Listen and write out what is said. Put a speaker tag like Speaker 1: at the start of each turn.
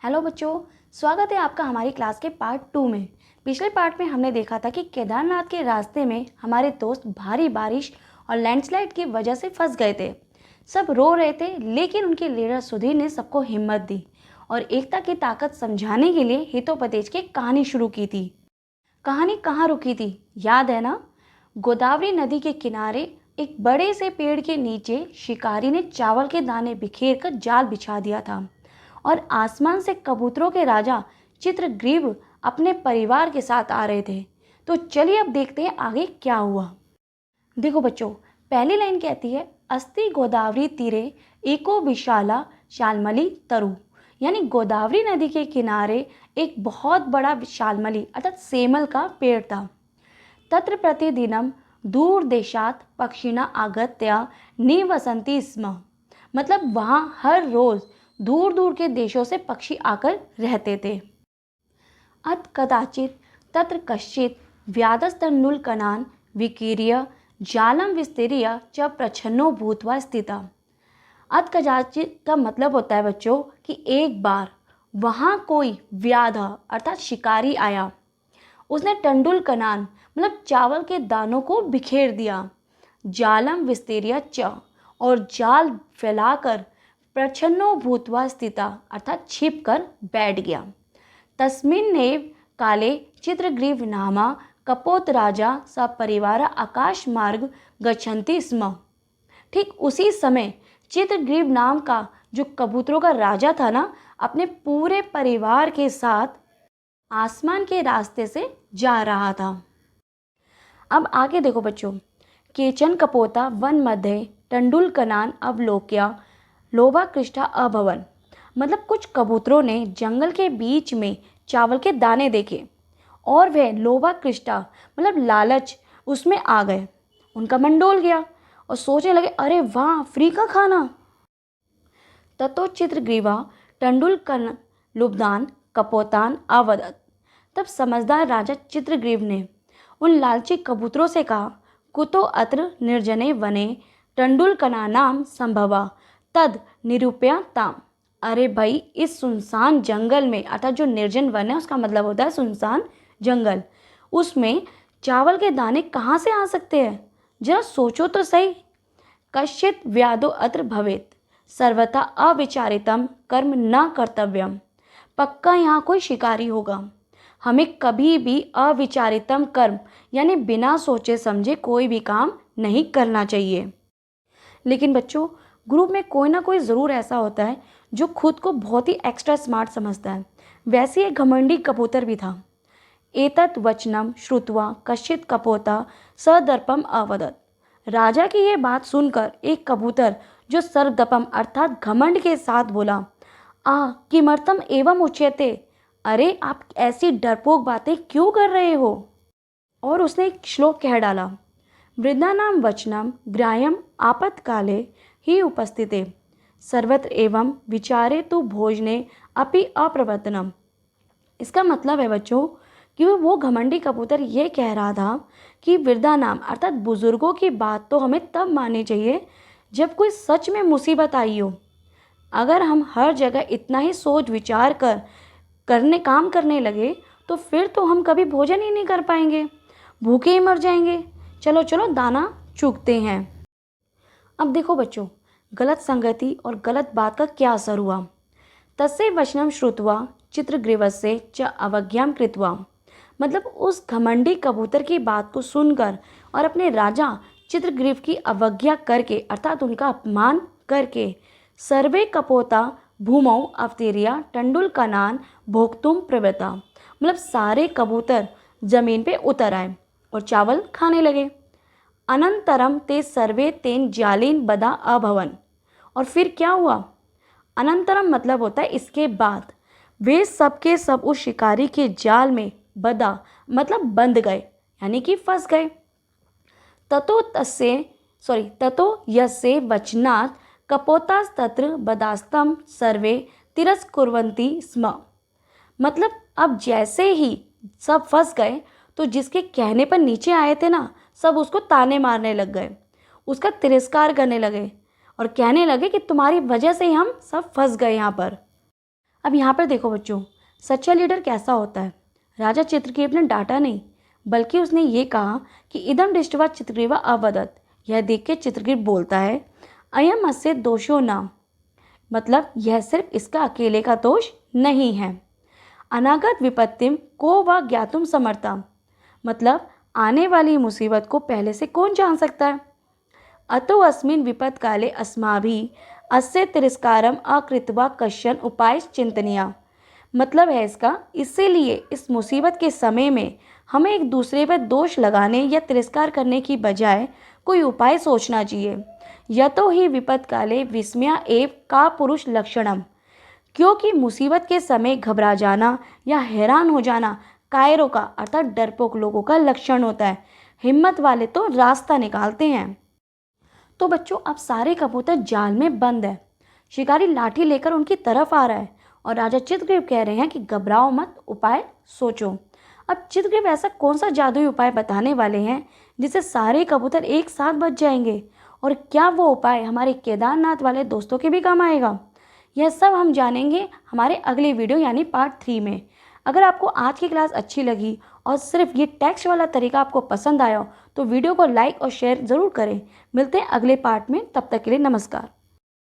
Speaker 1: Hello बच्चों, स्वागत है आपका हमारी क्लास के पार्ट 2 में। पिछले पार्ट में हमने देखा था कि केदारनाथ के रास्ते में हमारे दोस्त भारी बारिश और लैंडस्लाइड की वजह से फंस गए थे। सब रो रहे थे, लेकिन उनके लीडर सुधीर ने सबको हिम्मत दी और एकता की ताकत समझाने के लिए हितोपदेश की कहानी शुरू की थी। कहानी कहाँ रुकी थी, याद है ना? गोदावरी नदी के किनारे एक बड़े से पेड़ के नीचे शिकारी ने चावल के दाने बिखेर कर जाल बिछा दिया था और आसमान से कबूतरों के राजा चित्रग्रीव अपने परिवार के साथ आ रहे थे। तो चलिए अब देखते हैं आगे क्या हुआ। देखो बच्चों, पहली लाइन कहती है, अस्ति गोदावरी तीरे एको विशाला शालमली तरु। यानी गोदावरी नदी के किनारे एक बहुत बड़ा शालमली अर्थात सेमल का पेड़ था। तत्र प्रतिदिनम दूर देशात पक्षिणा आगत्य निवसन्ति स्म। मतलब वहाँ हर रोज दूर दूर के देशों से पक्षी आकर रहते थे। अत कदाचित तत्र कश्चित व्याधस्तण्डुलकणान् विकीर्य जालम विस्तीर्य च प्रच्छन्नो भूत्वा स्थिता। अत कदाचित का मतलब होता है बच्चों कि एक बार वहाँ कोई व्याध अर्थात शिकारी आया। उसने टंडुलकणान् मतलब चावल के दानों को बिखेर दिया। जालम विस्तीर्य च और जाल फैलाकर प्रच्छन्नो भूत्वा स्थिता अर्थात छिप कर बैठ गया। तस्मिन्नेव काले चित्रग्रीव नामा कपोत राजा सपरिवार आकाश मार्ग गच्छन्ति स्म। ठीक उसी समय चित्रग्रीव नाम का जो कबूतरों का राजा था ना, अपने पूरे परिवार के साथ आसमान के रास्ते से जा रहा था। अब आगे देखो बच्चों, केचन कपोता वन मध्ये टंडुलकणान् अवलोक्य लोभाकृष्टा अभवन। मतलब कुछ कबूतरों ने जंगल के बीच में चावल के दाने देखे और वह लोभाकृष्टा मतलब लालच उसमें आ गए। उनका मन डोल गया और सोचने लगे, अरे वाह, फ्री का खाना। ततो चित्रग्रीवा टंडुलकण लुब्धान कपोतान अवदत्। तब समझदार राजा चित्रग्रीव ने उन लालची कबूतरों से कहा, कुतो अत्र निर्जने वने टंडुलकणानां संभवा तद निरूप्य ताम। अरे भाई, इस सुनसान जंगल में अर्थात जो निर्जन वन है उसका मतलब होता है सुनसान जंगल, उसमें चावल के दाने कहाँ से आ सकते हैं? जरा सोचो तो सही। कश्चित व्याधो अत्र भवेत सर्वथा अविचारितम कर्म न कर्तव्यम। पक्का यहाँ कोई शिकारी होगा। हमें कभी भी अविचारितम कर्म यानी बिना सोचे समझे कोई भी काम नहीं करना चाहिए। लेकिन बच्चों, ग्रुप में कोई ना कोई ज़रूर ऐसा होता है जो खुद को बहुत ही एक्स्ट्रा स्मार्ट समझता है। वैसे एक घमंडी कबूतर भी था। एतत् वचनम श्रुत्वा कश्चित कपोता सदर्पम अवदत्। राजा की ये बात सुनकर एक कबूतर जो सरदपम अर्थात घमंड के साथ बोला, किमर्थम एवं उच्यते। अरे आप ऐसी डरपोक बातें क्यों कर रहे हो? और उसने एक श्लोक कह डाला, वृद्धानां वचनम ग्राह्यम आपत्काले ही उपस्थिते सर्वत्र एवं विचारे तो भोजने अपि अप्रवर्तनम। इसका मतलब है बच्चों कि वो घमंडी कबूतर ये कह रहा था कि वृद्धा नाम अर्थात बुजुर्गों की बात तो हमें तब माननी चाहिए जब कोई सच में मुसीबत आई हो। अगर हम हर जगह इतना ही सोच विचार काम करने लगे तो फिर तो हम कभी भोजन ही नहीं कर पाएंगे, भूखे ही मर जाएंगे। चलो चलो दाना चुगते हैं। अब देखो बच्चों, गलत संगति और गलत बात का क्या असर हुआ। तस्य वचनम श्रुत्वा चित्रग्रीवस्य च अवज्ञां कृत्वा। मतलब उस घमंडी कबूतर की बात को सुनकर और अपने राजा चित्रग्रीव की अवज्ञा करके अर्थात उनका अपमान करके सर्वे कपोता भूमौ अवतीर्य टंडुलकणान् भोक्तुम प्रवृत्ता। मतलब सारे कबूतर जमीन पे उतर आए और चावल खाने लगे। अनंतरम ते सर्वे तेन जालेन बदा अभवन। और फिर क्या हुआ? अनंतरम मतलब होता है इसके बाद। वे सब के सब उस शिकारी के जाल में बदा मतलब बंध गए यानी कि फंस गए। ततो यस्य वचनात् कपोतास्तत्र बदास्तम सर्वे तिरस्कुर्वन्ति स्म। मतलब अब जैसे ही सब फंस गए तो जिसके कहने पर नीचे आए थे ना, सब उसको ताने मारने लग गए, उसका तिरस्कार करने लगे और कहने लगे कि तुम्हारी वजह से ही हम सब फंस गए यहाँ पर। अब यहाँ पर देखो बच्चों, सच्चा लीडर कैसा होता है। राजा चित्रकेतु ने डांटा नहीं, बल्कि उसने ये कहा कि इदम दृष्ट्वा चित्रग्रीवा अवदत्। यह देख के चित्रकेतु बोलता है, अयम अस्य दोषो न, मतलब यह सिर्फ इसका अकेले का दोष नहीं है। अनागत विपत्तिम को वा ज्ञातुम समर्था, मतलब आने वाली मुसीबत को पहले से कौन जान सकता है। अतो अस्मिन् विपत् काले अस्माभिः अस्य तिरस्कारम अकृत्वा कश्चन उपाय चिंतनीय, मतलब है इसका, इसीलिए इस मुसीबत के समय में हमें एक दूसरे पर दोष लगाने या तिरस्कार करने की बजाय कोई उपाय सोचना चाहिए। यतो ही विपत् काले विस्मया एव का पुरुष लक्षणम, क्योंकि मुसीबत के समय घबरा जाना या हैरान हो जाना कायरों का अर्थात डरपोक लोगों का लक्षण होता है। हिम्मत वाले तो रास्ता निकालते हैं। तो बच्चों, अब सारे कबूतर जाल में बंद है। शिकारी लाठी लेकर उनकी तरफ आ रहा है और राजा चित्रग्रीव कह रहे हैं कि घबराओ मत, उपाय सोचो। अब चित्रग्रीव ऐसा कौन सा जादुई उपाय बताने वाले हैं जिससे सारे कबूतर एक साथ बच जाएंगे, और क्या वो उपाय हमारे केदारनाथ वाले दोस्तों के भी काम आएगा? यह सब हम जानेंगे हमारे अगले वीडियो यानी पार्ट 3 में। अगर आपको आज की क्लास अच्छी लगी और सिर्फ ये टेक्स्ट वाला तरीका आपको पसंद आया तो वीडियो को लाइक और शेयर ज़रूर करें। मिलते हैं अगले पार्ट में, तब तक के लिए नमस्कार।